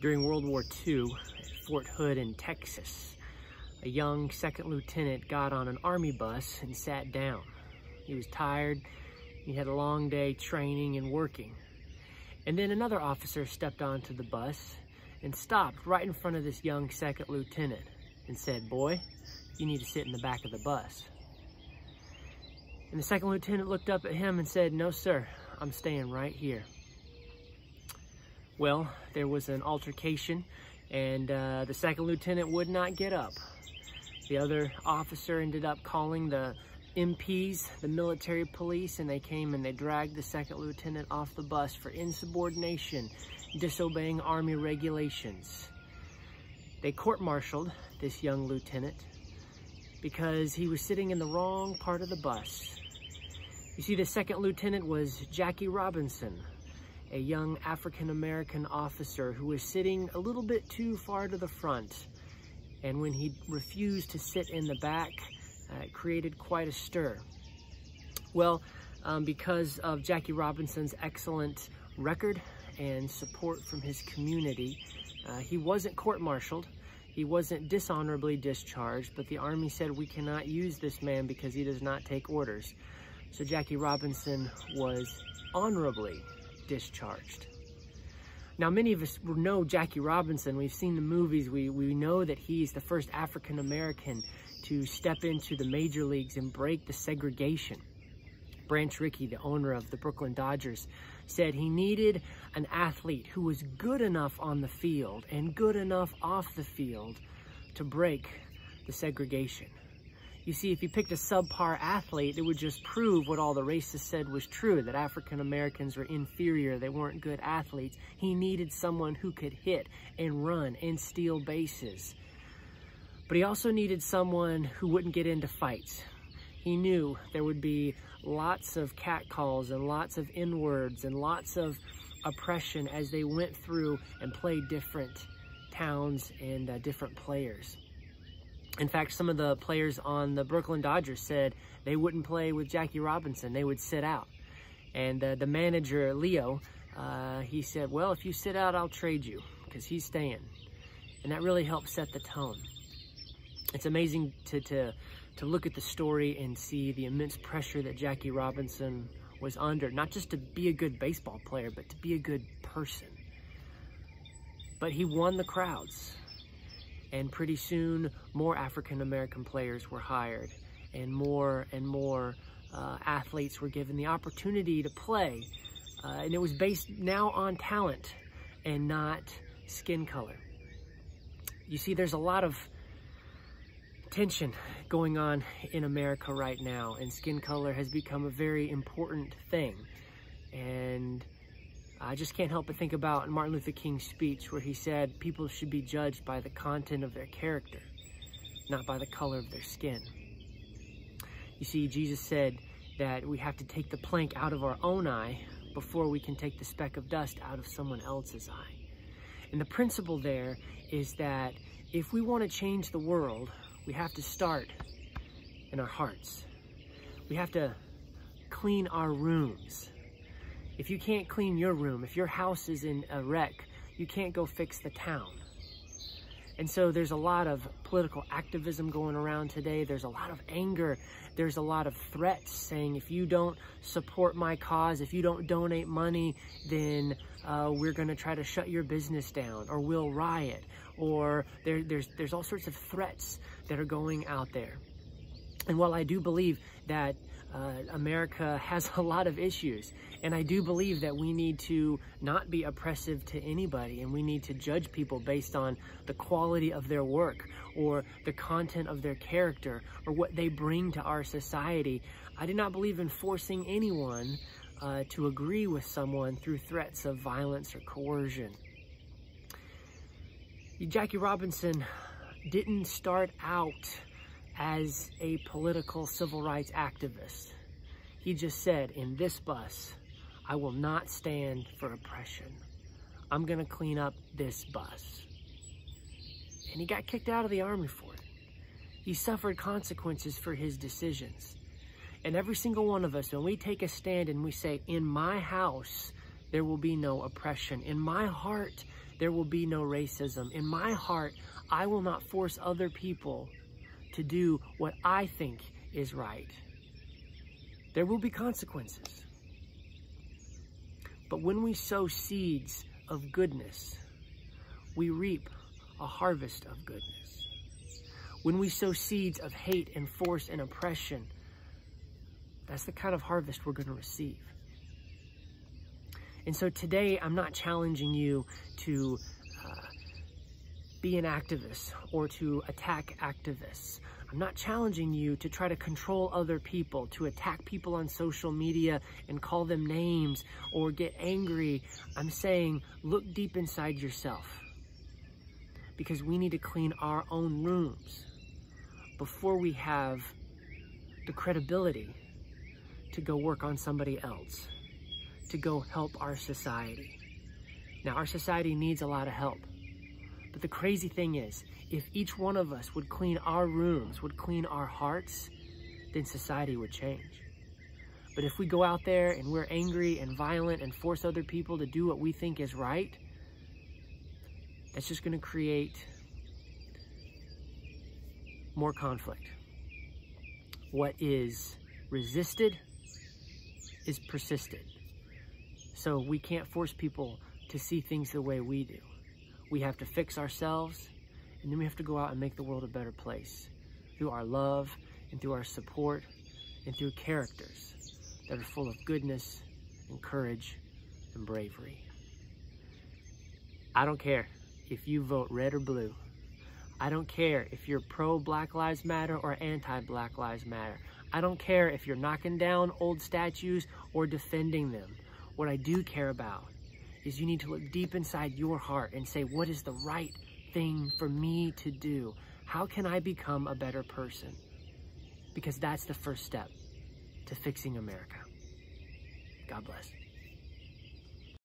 During World War II at Fort Hood in Texas, a young second lieutenant got on an Army bus and sat down. He was tired. He had a long day training and working. And then another officer stepped onto the bus and stopped right in front of this young second lieutenant and said, "Boy, you need to sit in the back of the bus." And the second lieutenant looked up at him and said, "No, sir, I'm staying right here." Well, there was an altercation, and the second lieutenant would not get up. The other officer ended up calling the MPs, the military police, and they came and they dragged the second lieutenant off the bus for insubordination, disobeying Army regulations. They court-martialed this young lieutenant because he was sitting in the wrong part of the bus. You see, the second lieutenant was Jackie Robinson, a young African-American officer who was sitting a little bit too far to the front. And when he refused to sit in the back, it created quite a stir. Well, because of Jackie Robinson's excellent record and support from his community, he wasn't court-martialed. He wasn't dishonorably discharged, but the Army said, "We cannot use this man because he does not take orders." So Jackie Robinson was honorably discharged. Now, many of us know Jackie Robinson. We've seen the movies. We know that he's the first African-American to step into the major leagues and break the segregation. Branch Rickey, the owner of the Brooklyn Dodgers, said he needed an athlete who was good enough on the field and good enough off the field to break the segregation. You see, if he picked a subpar athlete, it would just prove what all the racists said was true, that African Americans were inferior, they weren't good athletes. He needed someone who could hit and run and steal bases. But he also needed someone who wouldn't get into fights. He knew there would be lots of catcalls and lots of N-words and lots of oppression as they went through and played different towns and different players. In fact, some of the players on the Brooklyn Dodgers said they wouldn't play with Jackie Robinson. They would sit out. And the manager, Leo, he said, "Well, if you sit out, I'll trade you," because he's staying. And that really helped set the tone. It's amazing to look at the story and see the immense pressure that Jackie Robinson was under, not just to be a good baseball player, but to be a good person. But he won the crowds. And pretty soon, more African-American players were hired, and more athletes were given the opportunity to play. And it was based now on talent and not skin color. You see, there's a lot of tension going on in America right now, and skin color has become a very important thing. And I just can't help but think about Martin Luther King's speech where he said people should be judged by the content of their character, not by the color of their skin. You see, Jesus said that we have to take the plank out of our own eye before we can take the speck of dust out of someone else's eye. And the principle there is that if we want to change the world, we have to start in our hearts. We have to clean our rooms. If you can't clean your room, if your house is in a wreck, you can't go fix the town. And so there's a lot of political activism going around today. There's a lot of anger. There's a lot of threats saying, if you don't support my cause, if you don't donate money, then we're going to try to shut your business down, or we'll riot, or there's all sorts of threats that are going out there. And while I do believe that America has a lot of issues, and I do believe that we need to not be oppressive to anybody, and we need to judge people based on the quality of their work or the content of their character or what they bring to our society, I do not believe in forcing anyone to agree with someone through threats of violence or coercion. Jackie Robinson didn't start out as a political civil rights activist. He just said, in this bus, I will not stand for oppression. I'm going to clean up this bus. And he got kicked out of the Army for it. He suffered consequences for his decisions. And every single one of us, when we take a stand and we say, in my house, there will be no oppression. In my heart, there will be no racism. In my heart, I will not force other people to do what I think is right. There will be consequences. But when we sow seeds of goodness, we reap a harvest of goodness. When we sow seeds of hate and force and oppression, that's the kind of harvest we're going to receive. And so today, I'm not challenging you to be an activist or to attack activists. I'm not challenging you to try to control other people, to attack people on social media and call them names or get angry. I'm saying, look deep inside yourself, because we need to clean our own rooms before we have the credibility to go work on somebody else, to go help our society. Now, our society needs a lot of help. But the crazy thing is, if each one of us would clean our rooms, would clean our hearts, then society would change. But if we go out there and we're angry and violent and force other people to do what we think is right, that's just going to create more conflict. What is resisted is persisted. So we can't force people to see things the way we do. We have to fix ourselves, and then we have to go out and make the world a better place through our love and through our support and through characters that are full of goodness and courage and bravery. I don't care if you vote red or blue. I don't care if you're pro-Black Lives Matter or anti-Black Lives Matter. I don't care if you're knocking down old statues or defending them. What I do care about is you need to look deep inside your heart and say, what is the right thing for me to do? How can I become a better person? Because that's the first step to fixing America. God bless.